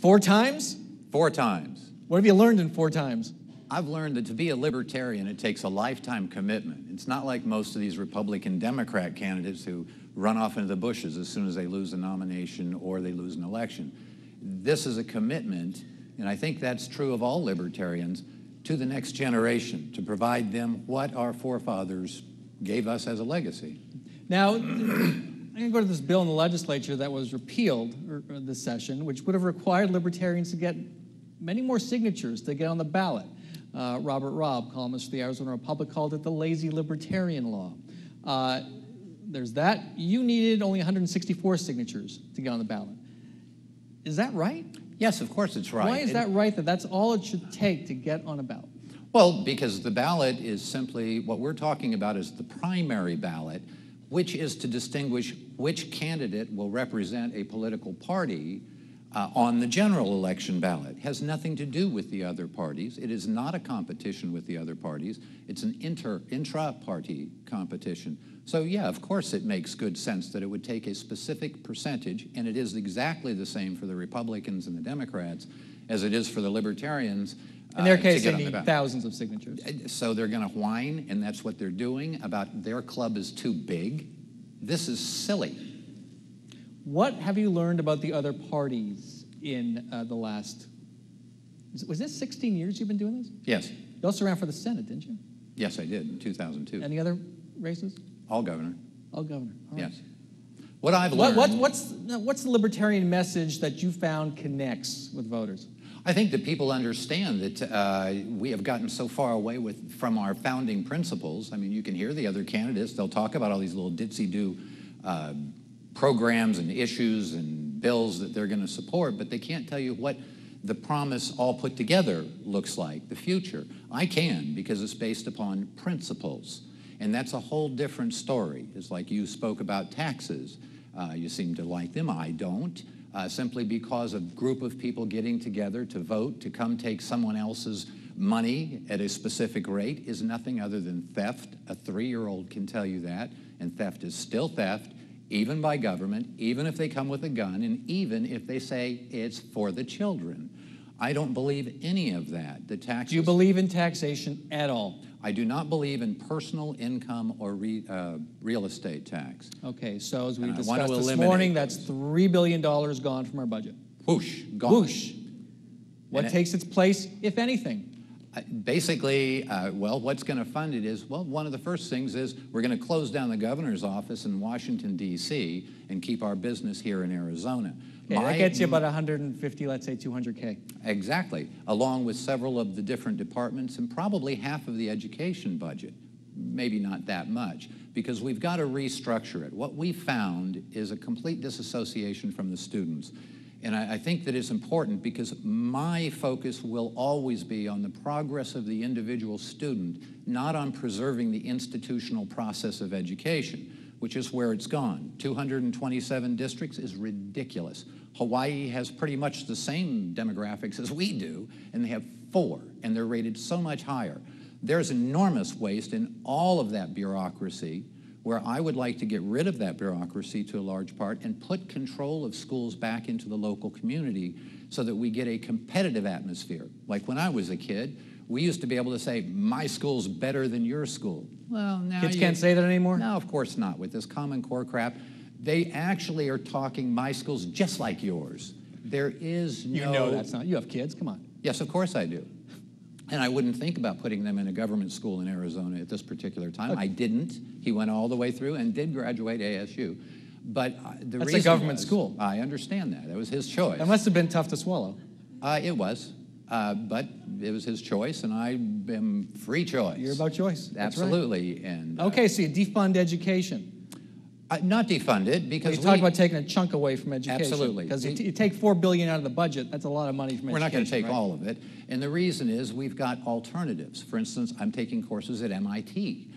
4 times? 4 times. What have you learned in 4 times? I've learned that to be a libertarian, it takes a lifetime commitment. It's not like most of these Republican Democrat candidates who run off into the bushes as soon as they lose a nomination or they lose an election. This is a commitment, and I think that's true of all libertarians, to the next generation, to provide them what our forefathers gave us as a legacy. Now, I'm going to go to this bill in the legislature that was repealed this session, which would have required libertarians to get many more signatures to get on the ballot. Robert Robb, columnist for the Arizona Republic, called it the lazy libertarian law. There's that. You needed only 164 signatures to get on the ballot. Is that right? Yes, of course it's right. Why is that right, that that's all it should take to get on a ballot? Well, because the ballot is simply, what we're talking about is the primary ballot, which is to distinguish which candidate will represent a political party on the general election ballot. It has nothing to do with the other parties. It is not a competition with the other parties. It's an intra-party competition. So yeah, of course it makes good sense that it would take a specific percentage, and it is exactly the same for the Republicans and the Democrats as it is for the Libertarians. In their case, they need thousands of signatures. So they're going to whine, and that's what they're doing, about their club is too big. This is silly. What have you learned about the other parties in the last, was this 16 years you've been doing this? Yes. You also ran for the Senate, didn't you? Yes, I did, in 2002. Any other races? All governor. All governor. All right. Yes. What I've learned... What's the libertarian message that you found connects with voters? I think that people understand that we have gotten so far away from our founding principles. I mean, you can hear the other candidates. They'll talk about all these little ditsy-do programs and issues and bills that they're going to support, but they can't tell you what the promise all put together looks like, the future. I can, because it's based upon principles. And that's a whole different story. It's like you spoke about taxes. You seem to like them. I don't. Simply because a group of people getting together to vote, to come take someone else's money at a specific rate is nothing other than theft. A 3-year-old can tell you that. And theft is still theft, even by government, even if they come with a gun, and even if they say it's for the children. I don't believe any of that. The taxes. Do you believe in taxation at all? I do not believe in personal income or real estate tax. Okay, so as we discussed this morning, that's $3 billion gone from our budget. Whoosh, gone. Whoosh. What takes its place, if anything? Basically, well, what's going to fund it is, well, one of the first things is we're going to close down the governor's office in Washington, D.C. and keep our business here in Arizona. Okay, that gets you about 150, let's say 200K. Exactly, along with several of the different departments and probably half of the education budget. Maybe not that much, because we've got to restructure it. What we found is a complete disassociation from the students. And I think that it's important because my focus will always be on the progress of the individual student, not on preserving the institutional process of education, which is where it's gone. 227 districts is ridiculous. Hawaii has pretty much the same demographics as we do, and they have 4, and they're rated so much higher. There's enormous waste in all of that bureaucracy, where I would like to get rid of that bureaucracy to a large part and put control of schools back into the local community so that we get a competitive atmosphere. Like when I was a kid, we used to be able to say, my school's better than your school. Well, now kids can't say that anymore? No, of course not. With this Common Core crap, they actually are talking, my school's just like yours. There is no... You know that's not... You have kids, come on. Yes, of course I do. And I wouldn't think about putting them in a government school in Arizona at this particular time. Okay. I didn't. He went all the way through and did graduate ASU. But the reason That's a government was, school. I understand that. It was his choice. That must have been tough to swallow. It was. But it was his choice, and I am free choice. You're about choice. That's absolutely. Right. And okay, so you defund education. Not defunded, because you talk about taking a chunk away from education. Absolutely. Because you take $4 billion out of the budget, that's a lot of money from education. We're not going to take right? all of it. And the reason is we've got alternatives. For instance, I'm taking courses at MIT,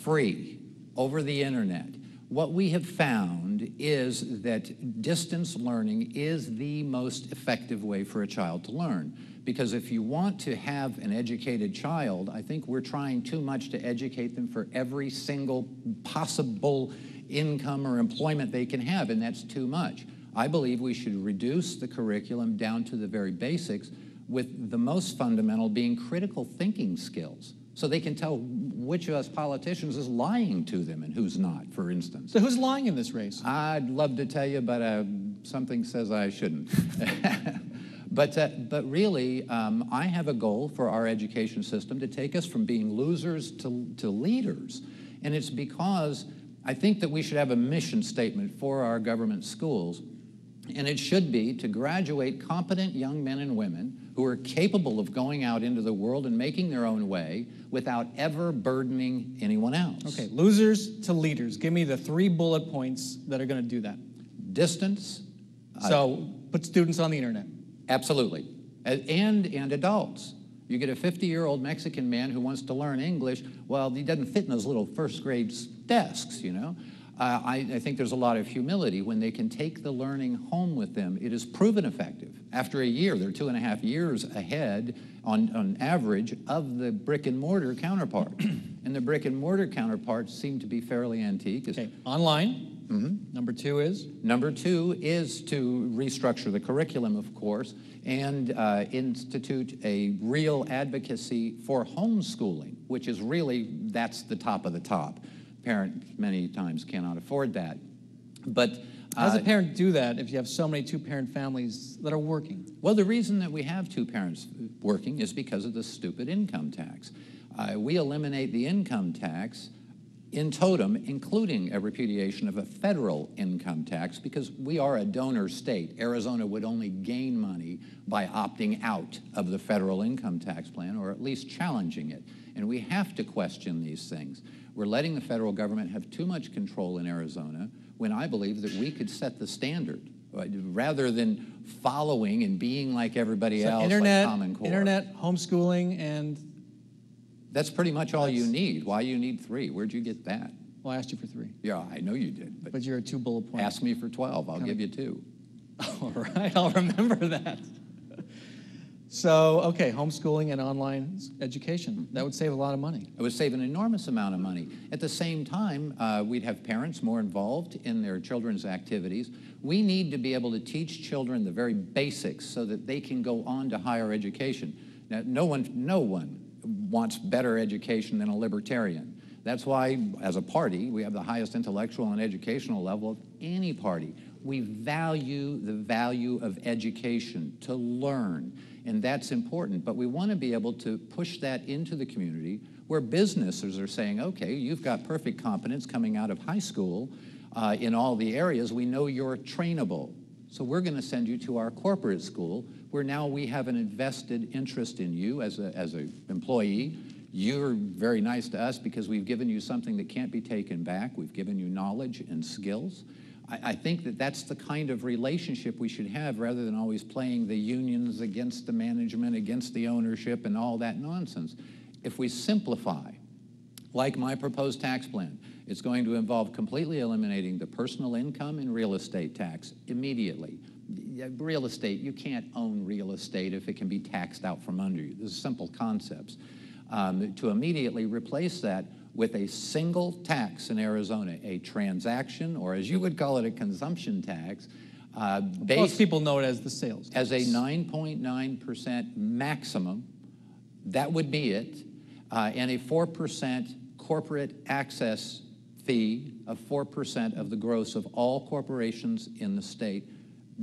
free, over the internet. What we have found is that distance learning is the most effective way for a child to learn. Because if you want to have an educated child, I think we're trying too much to educate them for every single possible income or employment they can have, and that's too much. I believe we should reduce the curriculum down to the very basics, with the most fundamental being critical thinking skills, so they can tell which of us politicians is lying to them and who's not, for instance. So who's lying in this race? I'd love to tell you, but something says I shouldn't. But really, I have a goal for our education system to take us from being losers to leaders. And it's because I think that we should have a mission statement for our government schools. And it should be to graduate competent young men and women who are capable of going out into the world and making their own way without ever burdening anyone else. Okay, losers to leaders. Give me the 3 bullet points that are going to do that. Distance. So put students on the internet. Absolutely. And adults. You get a 50-year-old Mexican man who wants to learn English. Well, he doesn't fit in those little first-grade desks, you know. I think there's a lot of humility when they can take the learning home with them. It is proven effective. After a year, they're 2.5 years ahead on average of the brick-and-mortar counterpart. And the brick-and-mortar counterparts seem to be fairly antique. Okay, online. Number 2 is? Number 2 is to restructure the curriculum, of course, and institute a real advocacy for homeschooling, which is really, that's the top of the top. Parents many times cannot afford that. But how does a parent do that if you have so many 2-parent families that are working? Well, the reason that we have 2 parents working is because of the stupid income tax. We eliminate the income tax in totem, including a repudiation of a federal income tax, because we are a donor state. Arizona would only gain money by opting out of the federal income tax plan, or at least challenging it. And we have to question these things. We're letting the federal government have too much control in Arizona, when I believe that we could set the standard, rather than following and being like everybody else, internet, like Common Core. Internet, homeschooling, and... That's pretty much all you need. Why you need 3? Where'd you get that? Well, I asked you for 3. Yeah, I know you did. But you're a 2 bullet point. Ask me for 12. I'll give you 2. All right, I'll remember that. So, okay, homeschooling and online education. That would save a lot of money. It would save an enormous amount of money. At the same time, we'd have parents more involved in their children's activities. We need to be able to teach children the very basics so that they can go on to higher education. Now, no one wants better education than a libertarian. That's why, as a party, we have the highest intellectual and educational level of any party. We value the value of education, to learn, and that's important. But we want to be able to push that into the community where businesses are saying, okay, you've got perfect competence coming out of high school in all the areas. We know you're trainable. So we're going to send you to our corporate school, where now we have an invested interest in you as an employee. You're very nice to us because we've given you something that can't be taken back. We've given you knowledge and skills. I think that that's the kind of relationship we should have, rather than always playing the unions against the management, against the ownership, and all that nonsense. If we simplify, like my proposed tax plan, it's going to involve completely eliminating the personal income and real estate tax immediately. Real estate, you can't own real estate if it can be taxed out from under you. These are simple concepts. To immediately replace that with a single tax in Arizona, a transaction, or as you would call it, a consumption tax, Most people know it as the sales tax. As a 9.9% maximum. That would be it. And a 4% corporate access fee of 4% of the gross of all corporations in the state,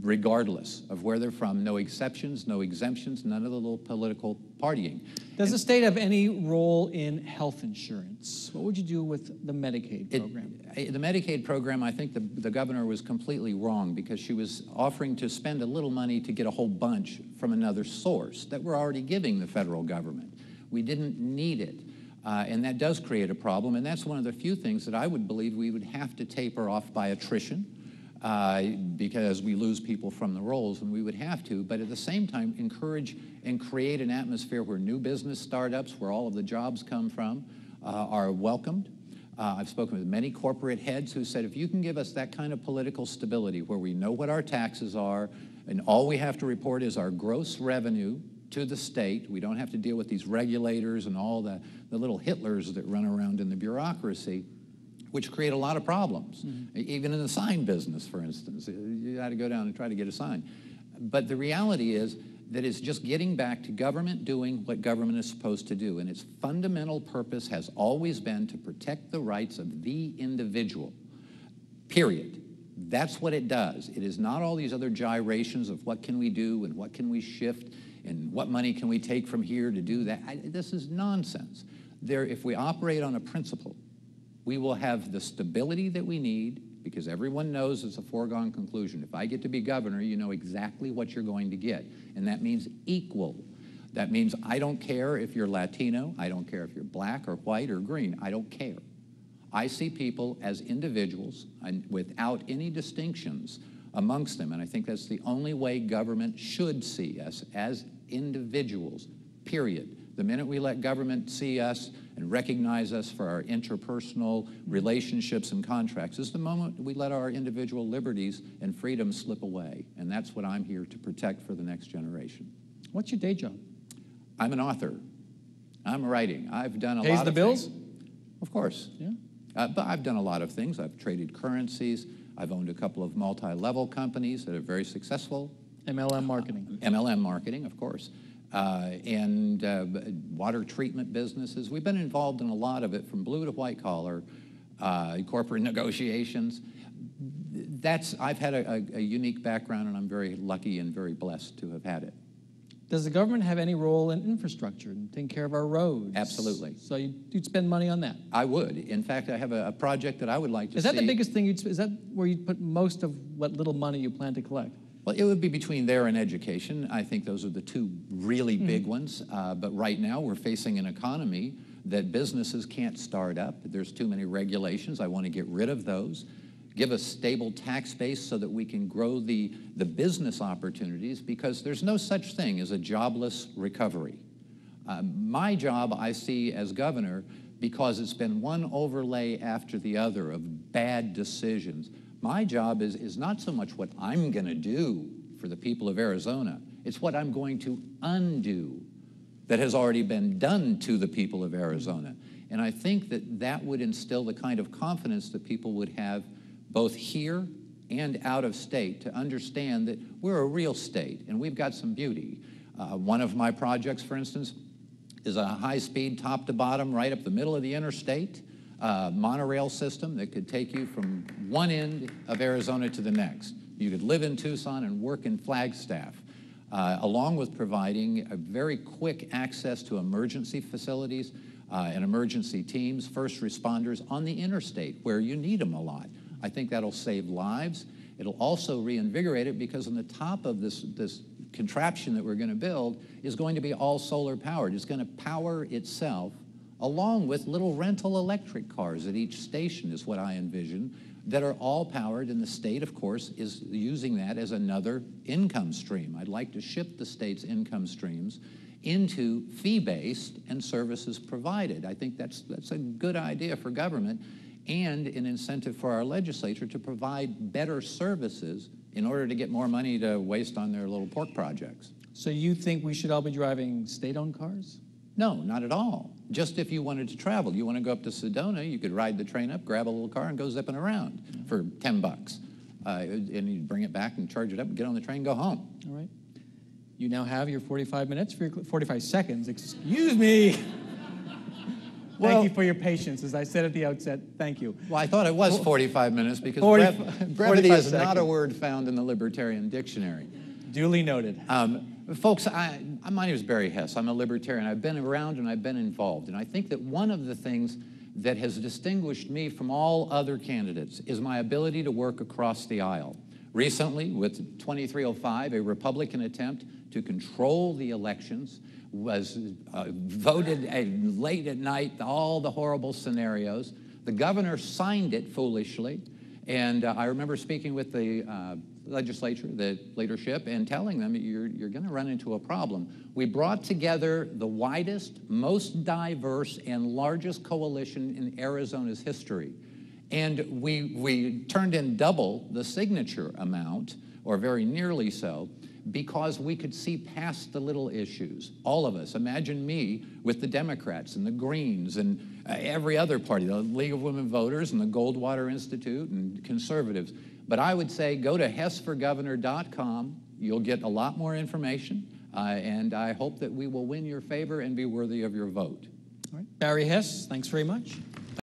regardless of where they're from. No exceptions, no exemptions, none of the little political partying. Does the state have any role in health insurance? What would you do with the Medicaid program? The Medicaid program, I think the governor was completely wrong, because she was offering to spend a little money to get a whole bunch from another source that we're already giving the federal government. We didn't need it. And that does create a problem, and that's one of the few things that I would believe we would have to taper off by attrition, because we lose people from the rolls, and we would have to, but at the same time encourage and create an atmosphere where new business startups, where all of the jobs come from, are welcomed. I've spoken with many corporate heads who said, if you can give us that kind of political stability where we know what our taxes are, and all we have to report is our gross revenue to the state, we don't have to deal with these regulators and all the little Hitlers that run around in the bureaucracy, which create a lot of problems. Even in the sign business, for instance, you got to go down and try to get a sign. But the reality is that it's just getting back to government doing what government is supposed to do. And its fundamental purpose has always been to protect the rights of the individual, period. That's what it does. It is not all these other gyrations of what can we do and what can we shift and what money can we take from here to do that. This is nonsense. If we operate on a principle, we will have the stability that we need, because everyone knows it's a foregone conclusion. If I get to be governor, you know exactly what you're going to get. And that means equal. That means I don't care if you're Latino, I don't care if you're black or white or green, I don't care. I see people as individuals and without any distinctions amongst them, and I think that's the only way government should see us, as individuals, period. The minute we let government see us and recognize us for our interpersonal relationships and contracts is the moment we let our individual liberties and freedoms slip away. And that's what I'm here to protect for the next generation. What's your day job? I'm an author. I'm writing. I've done a Pays lot the of bills? things. Of course. Yeah. But I've done a lot of things. I've traded currencies. I've owned a couple of multi-level companies that are very successful. MLM marketing. MLM marketing, of course. And water treatment businesses. We've been involved in a lot of it, from blue to white collar, corporate negotiations. I've had a unique background, and I'm very lucky and very blessed to have had it. Does the government have any role in infrastructure and taking care of our roads? Absolutely. So you'd spend money on that? I would. In fact, I have a project that I would like to see. Is that the biggest thing is that where you'd put most of what little money you plan to collect? Well, it would be between there and education. I think those are the two really big ones. But right now, we're facing an economy that businesses can't start up. There's too many regulations. I want to get rid of those. Give a stable tax base so that we can grow the business opportunities, because there's no such thing as a jobless recovery. My job, I see as governor, because it's been one overlay after the other of bad decisions. My job is not so much what I'm going to do for the people of Arizona. It's what I'm going to undo that has already been done to the people of Arizona. And I think that would instill the kind of confidence that people would have both here and out of state, to understand that we're a real state and we've got some beauty. One of my projects, for instance, is a high-speed top to bottom right up the middle of the interstate monorail system that could take you from one end of Arizona to the next. You could live in Tucson and work in Flagstaff, along with providing a very quick access to emergency facilities and emergency teams, first responders on the interstate where you need them a lot. I think that'll save lives. It'll also reinvigorate it, because on the top of this contraption that we're going to build is going to be all solar powered. It's going to power itself, along with little rental electric cars at each station, is what I envision, that are all powered, and the state, of course, is using that as another income stream. I'd like to shift the state's income streams into fee-based and services provided. I think that's a good idea for government, and an incentive for our legislature to provide better services in order to get more money to waste on their little pork projects. So you think we should all be driving state-owned cars? No, not at all. Just if you wanted to travel. You want to go up to Sedona, you could ride the train up, grab a little car, and go zipping around for $10. And you bring it back and charge it up and get on the train, go home. All right. You now have your 45 minutes, 45 seconds, excuse me. Thank you for your patience. As I said at the outset, thank you. Well, I thought it was 45 minutes, because brevity is not a word found in the Libertarian dictionary. Duly noted. Folks, my name is Barry Hess. I'm a Libertarian. I've been around and I've been involved. And I think that one of the things that has distinguished me from all other candidates is my ability to work across the aisle. Recently, with 2305, a Republican attempt to control the elections was voted late at night, all the horrible scenarios. The governor signed it foolishly. And I remember speaking with the legislature, the leadership, and telling them, you're going to run into a problem. We brought together the widest, most diverse, and largest coalition in Arizona's history. And we turned in double the signature amount, or very nearly so, because we could see past the little issues. All of us. Imagine me with the Democrats and the Greens and every other party, the League of Women Voters and the Goldwater Institute and conservatives. But I would say go to hessforgovernor.com. You'll get a lot more information, and I hope that we will win your favor and be worthy of your vote. All right. Barry Hess, thanks very much.